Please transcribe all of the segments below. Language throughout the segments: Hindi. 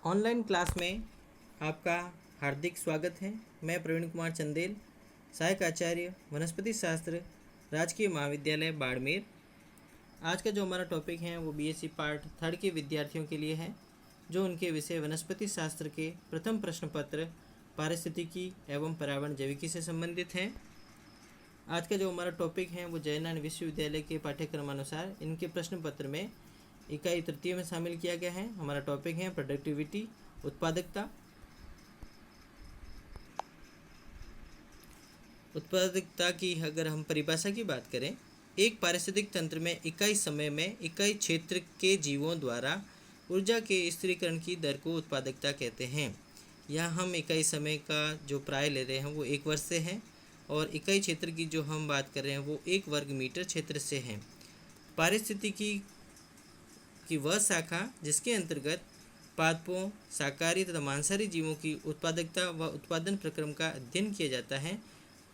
ऑनलाइन क्लास में आपका हार्दिक स्वागत है। मैं प्रवीण कुमार चंदेल, सहायक आचार्य वनस्पति शास्त्र, राजकीय महाविद्यालय बाड़मेर। आज का जो हमारा टॉपिक है वो बीएससी पार्ट 3 के विद्यार्थियों के लिए है, जो उनके विषय वनस्पति शास्त्र के प्रथम प्रश्न पत्र पारिस्थितिकी एवं पर्यावरण जैविकी से संबंधित है। आज का जो हमारा टॉपिक है वो जयनारायण विश्वविद्यालय के पाठ्यक्रमानुसार इनके प्रश्न पत्र में इकाई तृतीय में शामिल किया गया है। हमारा टॉपिक है प्रोडक्टिविटी, उत्पादकता। उत्पादकता की अगर हम परिभाषा की बात करें, एक पारिस्थितिक तंत्र में इकाई समय में इकाई क्षेत्र के जीवों द्वारा ऊर्जा के स्थिरीकरण की दर को उत्पादकता कहते हैं। यहाँ हम इकाई समय का जो प्राय ले रहे हैं वो 1 वर्ष से है और इकाई क्षेत्र की जो हम बात कर रहे हैं वो 1 वर्ग मीटर क्षेत्र से है। पारिस्थितिकी की वह शाखा जिसके अंतर्गत पादपों, शाकाहारी तथा मांसाहारी जीवों की उत्पादकता व उत्पादन प्रक्रम का अध्ययन किया जाता है,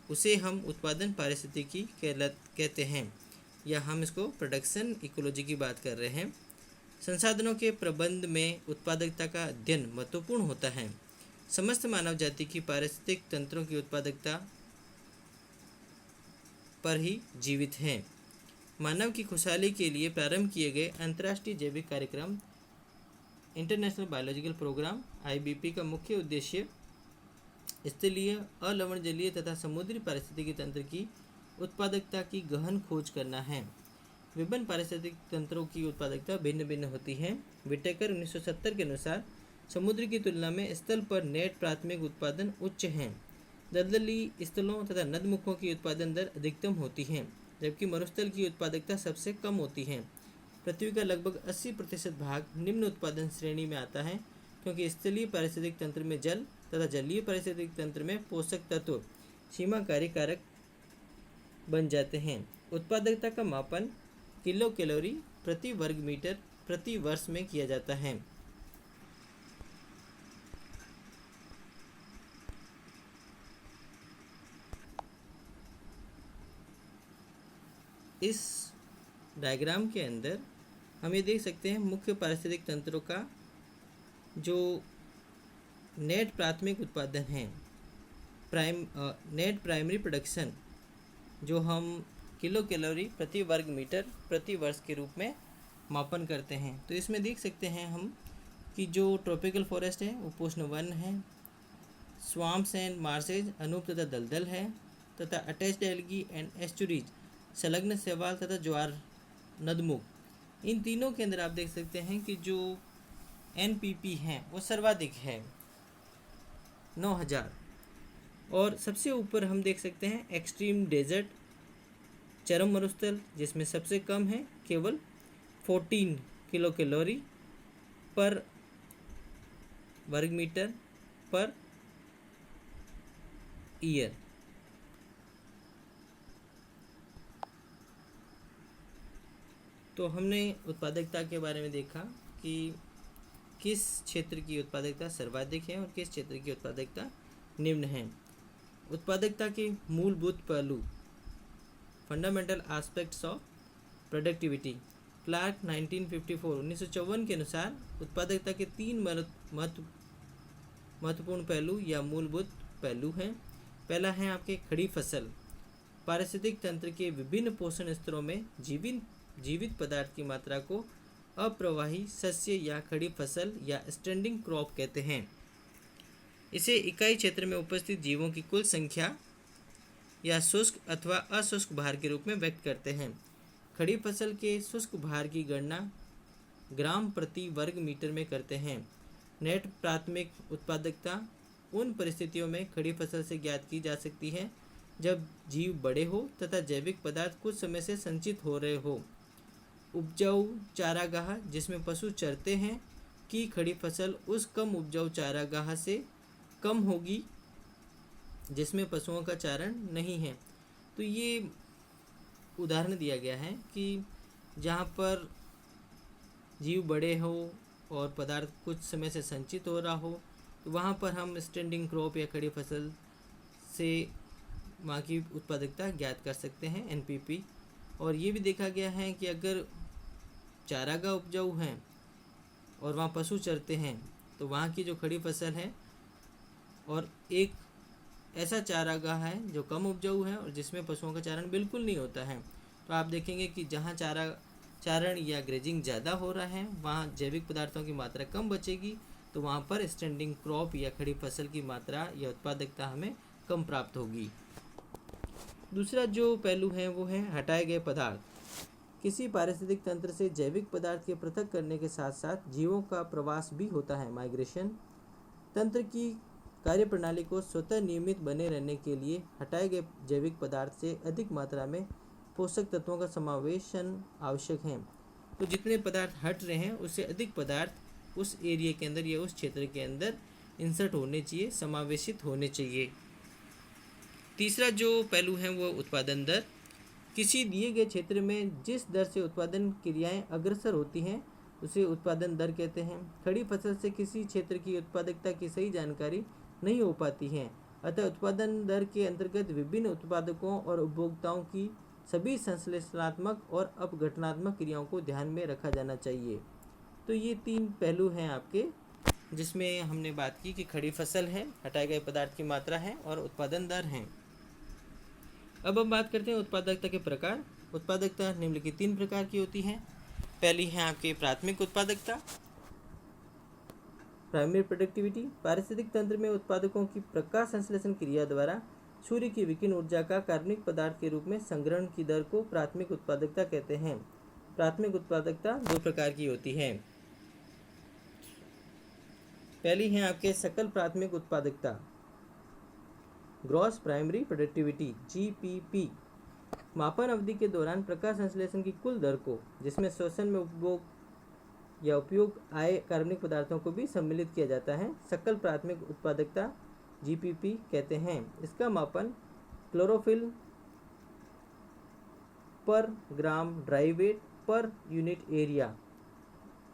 उसे हम उत्पादन पारिस्थितिकी कहते हैं, या हम इसको प्रोडक्शन इकोलॉजी की बात कर रहे हैं। संसाधनों के प्रबंध में उत्पादकता का अध्ययन महत्वपूर्ण होता है। समस्त मानव जाति की पारिस्थितिक तंत्रों की उत्पादकता पर ही जीवित हैं। मानव की खुशहाली के लिए प्रारंभ किए गए अंतर्राष्ट्रीय जैविक कार्यक्रम इंटरनेशनल बायोलॉजिकल प्रोग्राम (IBP) का मुख्य उद्देश्य स्थलीय, अलवणजलीय तथा समुद्री पारिस्थितिकी तंत्र की उत्पादकता की गहन खोज करना है। विभिन्न पारिस्थितिक तंत्रों की उत्पादकता भिन्न भिन्न होती है। विटेकर 1970 के अनुसार समुद्र की तुलना में स्थल पर नेट प्राथमिक उत्पादन उच्च है। दलदली स्थलों तथा नदमुखों की उत्पादन दर अधिकतम होती है, जबकि मरुस्थल की उत्पादकता सबसे कम होती है। पृथ्वी का लगभग 80% भाग निम्न उत्पादन श्रेणी में आता है, क्योंकि स्थलीय पारिस्थितिक तंत्र में जल तथा जलीय पारिस्थितिक तंत्र में पोषक तत्व सीमाकारी कारक बन जाते हैं। उत्पादकता का मापन किलो कैलोरी प्रति वर्ग मीटर प्रति वर्ष में किया जाता है। इस डायग्राम के अंदर हम ये देख सकते हैं मुख्य पारिस्थितिक तंत्रों का जो नेट प्राथमिक उत्पादन है, नेट प्राइमरी प्रोडक्शन, जो हम किलो कैलोरी प्रति वर्ग मीटर प्रति वर्ष के रूप में मापन करते हैं। तो इसमें देख सकते हैं हम कि जो ट्रॉपिकल फॉरेस्ट है वो उपोष्ण वन है, स्वाम्प्स एंड मार्शेज अनूप तथा दलदल है, तथा अटैच्ड एल्गी एंड एस्चुरीज संलग्न शैवाल तथा ज्वार नदमुख, इन तीनों के अंदर आप देख सकते हैं कि जो NPP है वो सर्वाधिक है 9000, और सबसे ऊपर हम देख सकते हैं एक्सट्रीम डेजर्ट चरम मरुस्थल, जिसमें सबसे कम है केवल 14 किलो कैलोरी पर वर्ग मीटर पर ईयर। तो हमने उत्पादकता के बारे में देखा कि किस क्षेत्र की उत्पादकता सर्वाधिक है और किस क्षेत्र की उत्पादकता निम्न है। उत्पादकता के मूलभूत पहलू, fundamental aspects of productivity, Clark 1954 के अनुसार उत्पादकता के 3 महत्वपूर्ण पहलू या मूलभूत पहलू हैं। पहला है आपके खड़ी फसल। पारिस्थितिक तंत्र के विभिन्न पोषण स्तरों में जीवित पदार्थ की मात्रा को अप्रवाही सस्य या खड़ी फसल या स्टैंडिंग क्रॉप कहते हैं। इसे इकाई क्षेत्र में उपस्थित जीवों की कुल संख्या या शुष्क अथवा अशुष्क भार के रूप में व्यक्त करते हैं। खड़ी फसल के शुष्क भार की गणना ग्राम प्रति वर्ग मीटर में करते हैं। नेट प्राथमिक उत्पादकता उन परिस्थितियों में खड़ी फसल से ज्ञात की जा सकती है जब जीव बड़े हो तथा जैविक पदार्थ कुछ समय से संचित हो रहे हो। उपजाऊ चारागाह जिसमें पशु चरते हैं की खड़ी फसल उस कम उपजाऊ चारागाह से कम होगी जिसमें पशुओं का चारण नहीं है। तो ये उदाहरण दिया गया है कि जहाँ पर जीव बड़े हो और पदार्थ कुछ समय से संचित हो रहा हो, तो वहाँ पर हम स्टैंडिंग क्रॉप या खड़ी फसल से वहाँ की उत्पादकता ज्ञात कर सकते हैं NPP। और ये भी देखा गया है कि अगर चारागाह उपजाऊ हैं और वहाँ पशु चरते हैं तो वहाँ की जो खड़ी फसल है और एक ऐसा चारागाह है जो कम उपजाऊ है और जिसमें पशुओं का चारण बिल्कुल नहीं होता है, तो आप देखेंगे कि जहाँ चारण या ग्रेजिंग ज़्यादा हो रहा है वहाँ जैविक पदार्थों की मात्रा कम बचेगी, तो वहाँ पर स्टैंडिंग क्रॉप या खड़ी फसल की मात्रा या उत्पादकता हमें कम प्राप्त होगी। दूसरा जो पहलू है वो है हटाए गए पदार्थ। किसी पारिस्थितिक तंत्र से जैविक पदार्थ के पृथक करने के साथ साथ जीवों का प्रवास भी होता है, माइग्रेशन। तंत्र की कार्यप्रणाली को स्वतः नियमित बने रहने के लिए हटाए गए जैविक पदार्थ से अधिक मात्रा में पोषक तत्वों का समावेशन आवश्यक है। तो जितने पदार्थ हट रहे हैं उससे अधिक पदार्थ उस एरिया के अंदर या उस क्षेत्र के अंदर इंसर्ट होने चाहिए, समावेशित होने चाहिए। तीसरा जो पहलू है वो उत्पादन दर। किसी दिए गए क्षेत्र में जिस दर से उत्पादन क्रियाएं अग्रसर होती हैं उसे उत्पादन दर कहते हैं। खड़ी फसल से किसी क्षेत्र की उत्पादकता की सही जानकारी नहीं हो पाती है, अतः उत्पादन दर के अंतर्गत विभिन्न उत्पादकों और उपभोक्ताओं की सभी संश्लेषणात्मक और अपघटनात्मक क्रियाओं को ध्यान में रखा जाना चाहिए। तो ये 3 पहलू हैं आपके, जिसमें हमने बात की कि खड़ी फसल है, हटाए गए पदार्थ की मात्रा है और उत्पादन दर है। अब हम बात करते हैं उत्पादकता के प्रकार। उत्पादकता निम्नलिखित 3 प्रकार की होती है। पहली है आपकी प्राथमिक उत्पादकता, प्राइमरी प्रोडक्टिविटी। पारिस्थितिक तंत्र में उत्पादकों की प्रकाश संश्लेषण क्रिया द्वारा सूर्य की विकिरण ऊर्जा का कार्बनिक पदार्थ के रूप में संग्रहण की दर को प्राथमिक उत्पादकता कहते हैं। प्राथमिक उत्पादकता 2 प्रकार की होती है। पहली है आपके सकल प्राथमिक उत्पादकता, ग्रॉस प्राइमरी प्रोडक्टिविटी, GPP। मापन अवधि के दौरान प्रकाश संश्लेषण की कुल दर को, जिसमें श्वसन में उपभोग या उपयोग आए कार्बनिक पदार्थों को भी सम्मिलित किया जाता है, सकल प्राथमिक उत्पादकता GPP कहते हैं। इसका मापन क्लोरोफिल पर ग्राम ड्राई वेट पर यूनिट एरिया,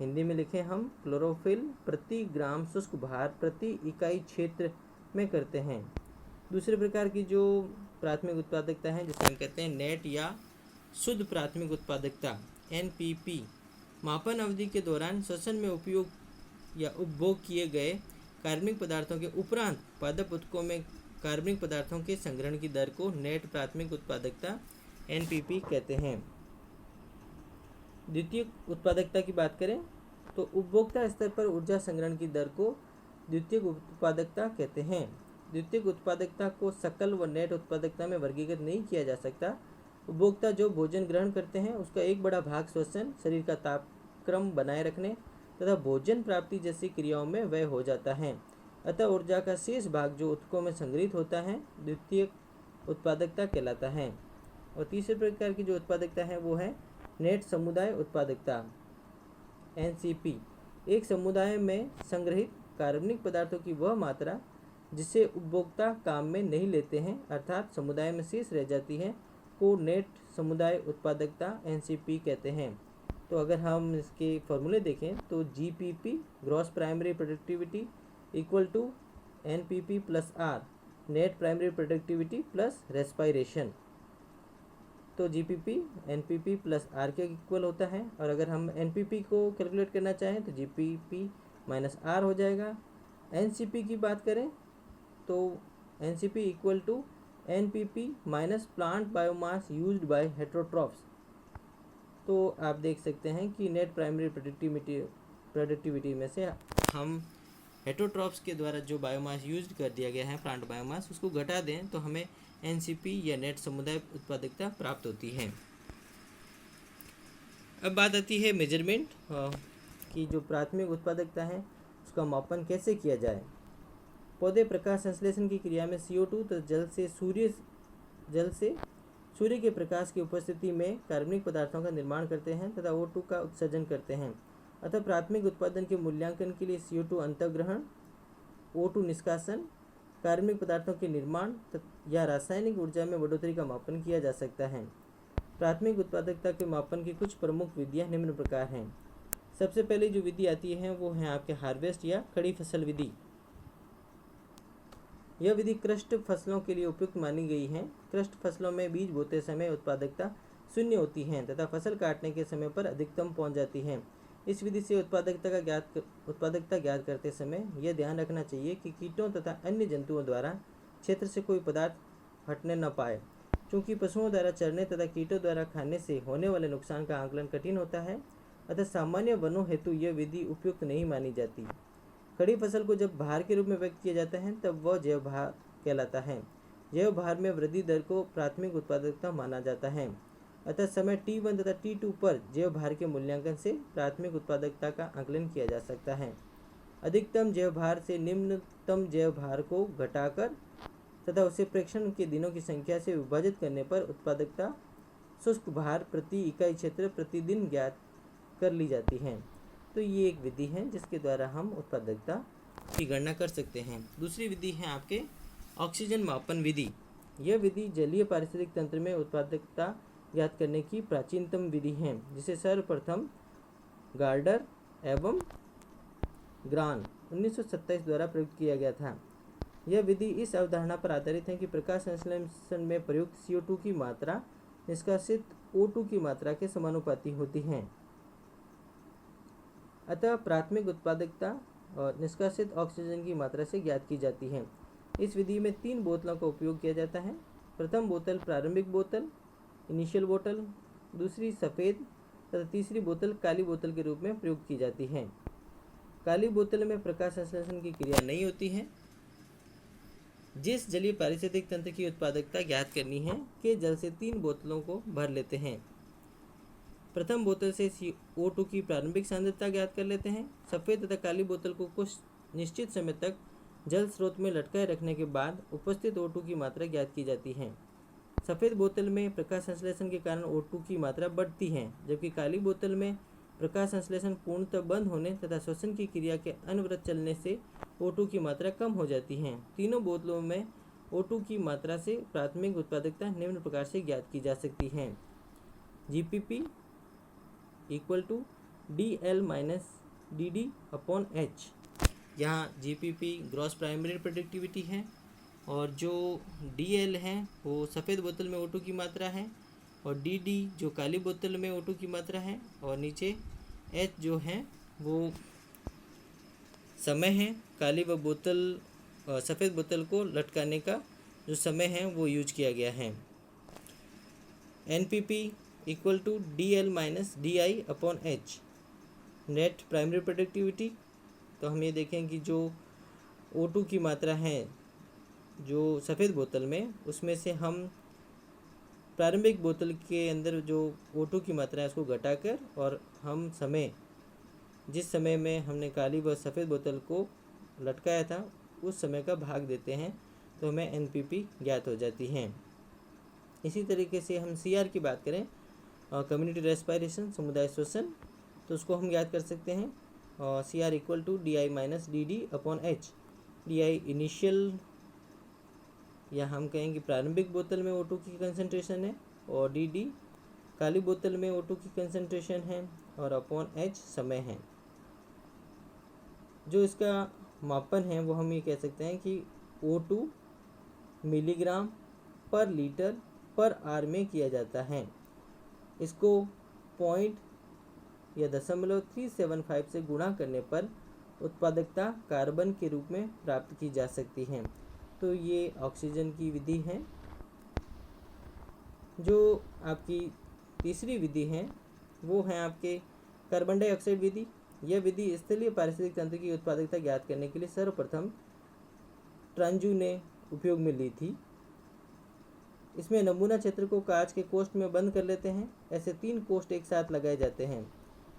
हिंदी में लिखें हम क्लोरोफिल प्रति ग्राम शुष्क भार प्रति इकाई क्षेत्र में करते हैं। दूसरे प्रकार की जो प्राथमिक उत्पादकता है जिसे हम कहते हैं नेट या शुद्ध प्राथमिक उत्पादकता, NPP। मापन अवधि के दौरान श्वसन में उपयोग या उपभोग किए गए कार्बनिक पदार्थों के उपरांत पादप ऊतकों में कार्बनिक पदार्थों के संग्रहण की दर को नेट प्राथमिक उत्पादकता NPP कहते हैं। द्वितीयक उत्पादकता की बात करें तो उपभोक्ता स्तर पर ऊर्जा संग्रहण की दर को द्वितीयक उत्पादकता कहते हैं। द्वितीयक उत्पादकता को सकल व नेट उत्पादकता में वर्गीकृत नहीं किया जा सकता। उपभोक्ता जो भोजन ग्रहण करते हैं उसका एक बड़ा भाग श्वसन, शरीर का तापक्रम बनाए रखने तथा भोजन प्राप्ति जैसी क्रियाओं में व्यय हो जाता है, अतः ऊर्जा का शेष भाग जो ऊतकों में संग्रहित होता है द्वितीयक उत्पादकता कहलाता है। और तीसरे प्रकार की जो उत्पादकता है वो है नेट समुदाय उत्पादकता, NCP। एक समुदाय में संग्रहित कार्बनिक पदार्थों की वह मात्रा जिसे उपभोक्ता काम में नहीं लेते हैं अर्थात समुदाय में शेष रह जाती है को नेट समुदाय उत्पादकता NCP कहते हैं। तो अगर हम इसके फॉर्मूले देखें तो GPP gross primary productivity equal to NPP plus R, net primary productivity plus respiration. तो GPP NPP प्लस R के इक्वल होता है, और अगर हम NPP को कैलकुलेट करना चाहें तो GPP माइनस R हो जाएगा। NCP की बात करें तो NCP equal to NPP minus plant biomass used by heterotrophs. तो आप देख सकते हैं कि नेट प्राइमरी प्रोडक्टिविटी में से हम हेट्रोट्रॉफ्स के द्वारा जो बायोमास यूज्ड कर दिया गया है प्लांट बायोमास उसको घटा दें तो हमें NCP या नेट समुदाय उत्पादकता प्राप्त होती है। अब बात आती है मेजरमेंट की जो प्राथमिक उत्पादकता है उसका मापन कैसे किया जाए। पौधे प्रकाश संश्लेषण की क्रिया में CO2 तो जल से सूर्य के प्रकाश की उपस्थिति में कार्बनिक पदार्थों का निर्माण करते हैं तथा O2 का उत्सर्जन करते हैं। अतः प्राथमिक उत्पादन के मूल्यांकन के लिए CO2 अंतर्ग्रहण, O2 निष्कासन, कार्बनिक पदार्थों के निर्माण या रासायनिक ऊर्जा में बढ़ोतरी का मापन किया जा सकता है। प्राथमिक उत्पादकता के मापन की कुछ प्रमुख विधियां निम्न प्रकार हैं। सबसे पहले जो विधि आती है वो है आपके हार्वेस्ट या खड़ी फसल विधि। यह विधि क्रस्ट फसलों के लिए उपयुक्त मानी गई है। क्रस्ट फसलों में बीज बोते समय उत्पादकता 0 होती है तथा फसल काटने के समय पर अधिकतम पहुंच जाती है। इस विधि से उत्पादकता ज्ञात करते समय यह ध्यान रखना चाहिए कि कीटों तथा अन्य जंतुओं द्वारा क्षेत्र से कोई पदार्थ हटने न पाए। चूँकि पशुओं द्वारा चरने तथा कीटों द्वारा खाने से होने वाले नुकसान का आकलन कठिन होता है, अतः सामान्य वनों हेतु यह विधि उपयुक्त नहीं मानी जाती। खड़ी फसल को जब भार के रूप में व्यक्त किया जाता है तब वह जैव भार कहलाता है। जैव भार में वृद्धि दर को प्राथमिक उत्पादकता माना जाता है। अतः समय T1 तथा T2 पर जैव भार के मूल्यांकन से प्राथमिक उत्पादकता का आकलन किया जा सकता है। अधिकतम जैव भार से निम्नतम जैव भार को घटाकर तथा उसे प्रेक्षण के दिनों की संख्या से विभाजित करने पर उत्पादकता शुष्क भार प्रति इकाई क्षेत्र प्रतिदिन ज्ञात कर ली जाती है। तो ये एक विधि है जिसके द्वारा हम उत्पादकता की गणना कर सकते हैं। दूसरी विधि है आपके ऑक्सीजन मापन विधि। यह विधि जलीय पारिस्थितिक तंत्र में उत्पादकता ज्ञात करने की प्राचीनतम विधि है, जिसे सर्वप्रथम गार्डर एवं ग्रान 1927 द्वारा प्रयुक्त किया गया था। यह विधि इस अवधारणा पर आधारित है कि प्रकाश संश्लेषण में प्रयुक्त CO2 की मात्रा निष्कासित O2 की मात्रा के समानुपाती होती है। अतः प्राथमिक उत्पादकता और निष्कासित ऑक्सीजन की मात्रा से ज्ञात की जाती है। इस विधि में 3 बोतलों का उपयोग किया जाता है। प्रथम बोतल प्रारंभिक बोतल इनिशियल बोतल, दूसरी सफ़ेद तथा तीसरी बोतल काली बोतल के रूप में प्रयुक्त की जाती है। काली बोतल में प्रकाश संश्लेषण की क्रिया नहीं होती है। जिस जलीय पारिस्थितिक तंत्र की उत्पादकता ज्ञात करनी है के जल से 3 बोतलों को भर लेते हैं। प्रथम बोतल से CO2 की प्रारंभिक सांद्रता ज्ञात कर लेते हैं। सफ़ेद तथा काली बोतल को कुछ निश्चित समय तक जल स्रोत में लटकाए रखने के बाद उपस्थित O2 की मात्रा ज्ञात की जाती है। सफ़ेद बोतल में प्रकाश संश्लेषण के कारण O2 की मात्रा बढ़ती है, जबकि काली बोतल में प्रकाश संश्लेषण पूर्णतः बंद होने तथा श्वसन की क्रिया के अनवरत चलने से O2 की मात्रा कम हो जाती है। तीनों बोतलों में O2 की मात्रा से प्राथमिक उत्पादकता निम्न प्रकार से ज्ञात की जा सकती है। GPP = DL - DD/H। यहाँ GPP ग्रॉस प्राइमरी प्रोडक्टिविटी है और जो DL है वो सफ़ेद बोतल में O2 की मात्रा है और DD जो काली बोतल में O2 की मात्रा है और नीचे H जो है वो समय है। काली व सफ़ेद बोतल को लटकाने का जो समय है वो यूज किया गया है। NPP = DL - DI/H। Net primary productivity, तो हम ये देखें कि जो O2 की मात्रा है जो सफ़ेद बोतल में, उसमें से हम प्रारंभिक बोतल के अंदर जो O2 की मात्रा है उसको घटाकर और हम जिस समय में हमने काली व सफ़ेद बोतल को लटकाया था उस समय का भाग देते हैं तो हमें NPP ज्ञात हो जाती है। इसी तरीके से हम CR की बात करें, कम्युनिटी रेस्पिरेशन समुदाय श्वसन, तो उसको हम ज्ञात कर सकते हैं। CR = DI - DD/H। DI initial या हम कहें कि प्रारंभिक बोतल में O2 की कंसंट्रेशन है और DD काली बोतल में O2 की कंसंट्रेशन है और H समय है। जो इसका मापन है वो हम ये कह सकते हैं कि O2 मिलीग्राम पर लीटर पर आर में किया जाता है। इसको 0.375 से गुणा करने पर उत्पादकता कार्बन के रूप में प्राप्त की जा सकती है। तो ये ऑक्सीजन की विधि है। जो आपकी तीसरी विधि है वो है आपके कार्बन डाइऑक्साइड विधि। यह विधि स्थलीय पारिस्थितिक तंत्र की उत्पादकता ज्ञात करने के लिए सर्वप्रथम ट्रांजू ने उपयोग में ली थी। इसमें नमूना क्षेत्र को कांच के कोष्ठ में बंद कर लेते हैं। ऐसे 3 कोष्ठ एक साथ लगाए जाते हैं।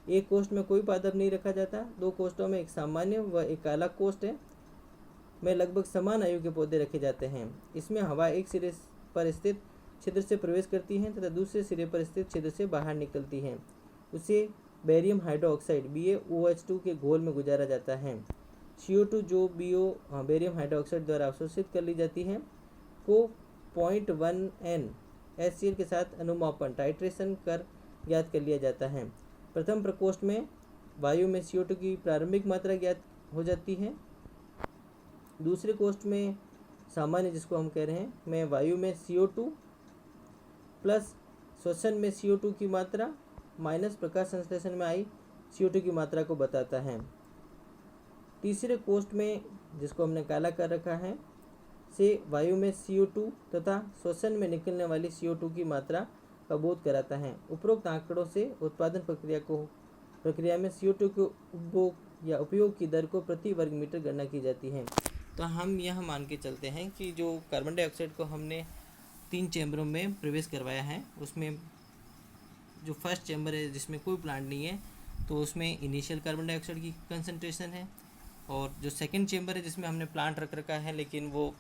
एक कोष्ठ में कोई पादप नहीं रखा जाता। 2 कोष्ठों में एक सामान्य व एक काला कोष्ठ है में लगभग समान आयु के पौधे रखे जाते हैं। इसमें हवा एक सिरे पर स्थित छिद्र से प्रवेश करती है तथा दूसरे सिरे पर स्थित छिद्र से बाहर निकलती है। उसे बेरियम हाइड्रोक्साइड BaOH2 के घोल में गुजारा जाता है। CO2 जो बेरियम हाइड्रोक्साइड द्वारा अवशोषित कर ली जाती है को 0.1 N HCl के साथ अनुमापन टाइट्रेशन कर ज्ञात कर लिया जाता है। प्रथम प्रकोष्ठ में वायु में CO2 की प्रारंभिक मात्रा ज्ञात हो जाती है। दूसरे कोष्ठ में सामान्य जिसको हम कह रहे हैं में वायु में CO2 प्लस श्वसन में CO2 की मात्रा माइनस प्रकाश संश्लेषण में आई CO2 की मात्रा को बताता है। तीसरे कोष्ठ में, जिसको हमने काला कर रखा है, से वायु में CO2 तथा श्वसन में निकलने वाली CO2 की मात्रा का बोध कराता है। उपरोक्त आंकड़ों से उत्पादन प्रक्रिया में CO2 के उपभोग या उपयोग की दर को प्रति वर्ग मीटर गणना की जाती है। तो हम यह मान के चलते हैं कि जो कार्बन डाइऑक्साइड को हमने 3 चैम्बरों में प्रवेश करवाया है, उसमें जो फर्स्ट चैम्बर है जिसमें कोई प्लांट नहीं है, तो उसमें इनिशियल कार्बन डाइऑक्साइड की कंसंट्रेशन है, और जो सेकंड चैम्बर है जिसमें हमने प्लांट रख रखा है लेकिन वो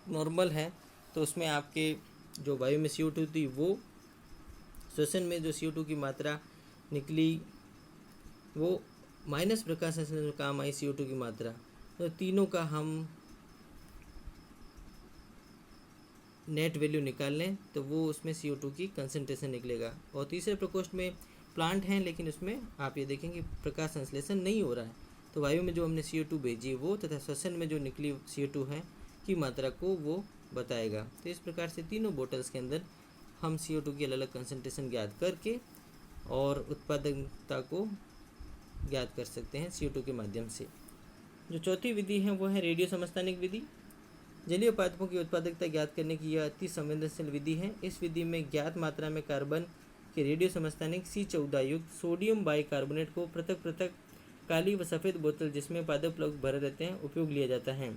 नॉर्मल है, तो उसमें आपके जो वायु में CO2 थी, वो श्वसन में जो CO2 की मात्रा निकली वो माइनस प्रकाश संश्लेषण में काम आई CO2 की मात्रा। तो तीनों का हम नेट वैल्यू निकाल लें तो वो उसमें CO2 की कंसंट्रेशन निकलेगा। और तीसरे प्रकोष्ठ में प्लांट हैं लेकिन उसमें आप ये देखेंगे प्रकाश संश्लेषण नहीं हो रहा है, तो वायु में जो हमने CO2 भेजी वो तथा श्वसन में जो निकली CO2 है की मात्रा को वो बताएगा। तो इस प्रकार से तीनों बोतल्स के अंदर हम CO2 की अलग अलग कंसंट्रेशन ज्ञात करके और उत्पादकता को ज्ञात कर सकते हैं CO2 के माध्यम से। जो चौथी विधि है वो है रेडियो समस्थानिक विधि। जलीय उत्पादकों की उत्पादकता ज्ञात करने की यह अति संवेदनशील विधि है। इस विधि में ज्ञात मात्रा में कार्बन के रेडियो समस्थानिक C14 युक्त सोडियम बाइकार्बोनेट को पृथक पृथक काली व सफ़ेद बोतल जिसमें पादप प्लग भरे रहते हैं उपयोग लिया जाता है।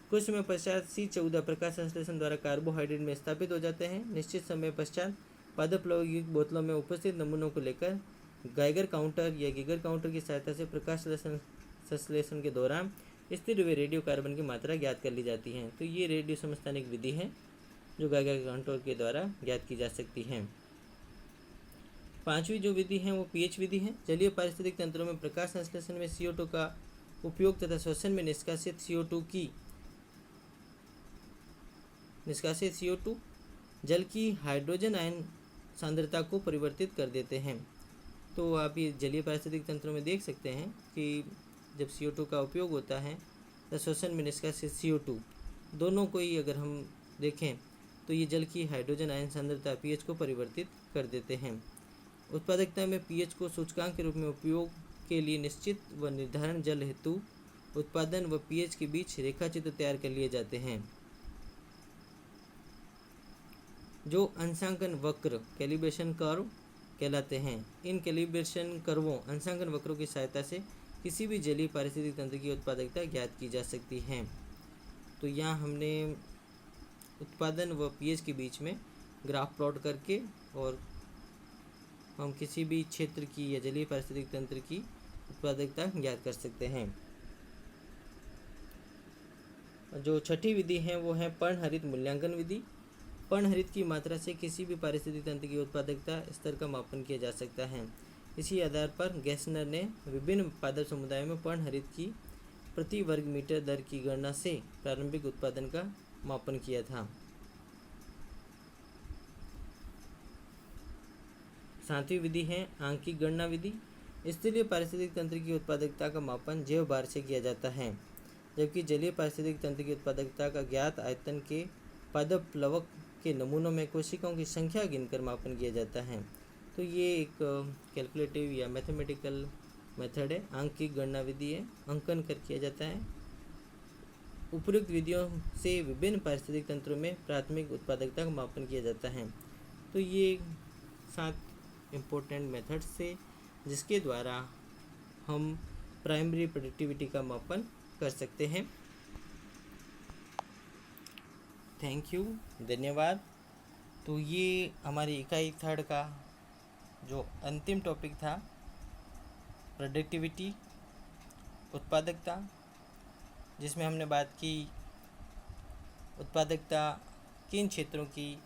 कुछ समय पश्चात C14 प्रकाश संश्लेषण द्वारा कार्बोहाइड्रेट में स्थापित हो जाते हैं। निश्चित समय पश्चात पादप प्लग युक्त बोतलों में उपस्थित नमूनों को लेकर गाइगर काउंटर या गीगर काउंटर की सहायता से प्रकाश संश्लेषण के दौरान स्थिर हुए रेडियो कार्बन की मात्रा ज्ञात कर ली जाती है। तो ये रेडियो समस्थानिक विधि है जो गाइगर काउंटर के द्वारा ज्ञात की जा सकती है। पांचवी जो विधि है वो pH विधि है। जलीय पारिस्थितिक तंत्रों में प्रकाश संश्लेषण में CO2 का उपयोग तथा श्वसन में निष्कासित CO2 जल की हाइड्रोजन आयन सांद्रता को परिवर्तित कर देते हैं। तो आप ये जलीय पारिस्थितिक तंत्रों में देख सकते हैं कि जब CO2 का उपयोग होता है तो श्वसन में निष्कासित CO2 दोनों को ही अगर हम देखें तो ये जल की हाइड्रोजन आयन सांद्रता pH को परिवर्तित कर देते हैं। उत्पादकता में pH को सूचकांक के रूप में उपयोग के लिए निश्चित व निर्धारण जल हेतु उत्पादन व pH के बीच रेखाचित्र तैयार कर लिए जाते हैं। जो अंशांकन वक्र कैलिब्रेशन कर्व कहलाते हैं। इन कैलिब्रेशन कर्वों अंशांकन वक्रों की सहायता से किसी भी जलीय पारिस्थितिक तंत्र की उत्पादकता ज्ञात की जा सकती है। तो यहाँ हमने उत्पादन व pH के बीच में ग्राफ प्लॉट करके और हम किसी भी क्षेत्र की या जलीय पारिस्थितिक तंत्र की उत्पादकता ज्ञात कर सकते हैं। जो छठी विधि है वो है पर्णहरित मूल्यांकन विधि। पर्णहरित की मात्रा से किसी भी पारिस्थितिक तंत्र की उत्पादकता स्तर का मापन किया जा सकता है। इसी आधार पर गैसनर ने विभिन्न पादप समुदायों में पर्णहरित की प्रति वर्ग मीटर दर की गणना से प्रारंभिक उत्पादन का मापन किया था। सातवीं विधि है आंकिक गणना विधि। स्थलीय पारिस्थितिक तंत्र की उत्पादकता का मापन जैव भार से किया जाता है, जबकि जलीय पारिस्थितिक तंत्र की उत्पादकता का ज्ञात आयतन के पादप प्लवक के नमूनों में कोशिकाओं की संख्या गिनकर मापन किया जाता है। तो ये एक कैलकुलेटिव या मैथमेटिकल मेथड है, आंकिक गणना विधि है, अंकन कर किया जाता है। उपयुक्त विधियों से विभिन्न पारिस्थितिक तंत्रों में प्राथमिक उत्पादकता का मापन किया जाता है। तो ये 7 इम्पोर्टेंट मेथड्स से जिसके द्वारा हम प्राइमरी प्रोडक्टिविटी का मापन कर सकते हैं। थैंक यू, धन्यवाद। तो ये हमारी इकाई 3 का जो अंतिम टॉपिक था प्रोडक्टिविटी, उत्पादकता, जिसमें हमने बात की उत्पादकता किन क्षेत्रों की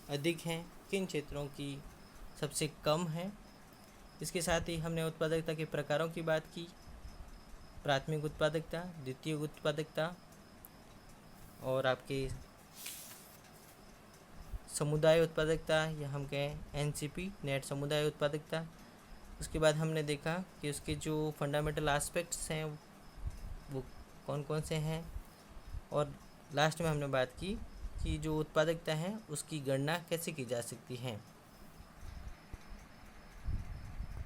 अधिक है, किन क्षेत्रों की सबसे कम है। इसके साथ ही हमने उत्पादकता के प्रकारों की बात की, प्राथमिक उत्पादकता, द्वितीयक उत्पादकता और आपके समुदाय उत्पादकता या हम कहें NCP नेट समुदाय उत्पादकता। उसके बाद हमने देखा कि उसके जो फंडामेंटल एस्पेक्ट्स हैं वो कौन कौन से हैं, और लास्ट में हमने बात की कि जो उत्पादकता है उसकी गणना कैसे की जा सकती है।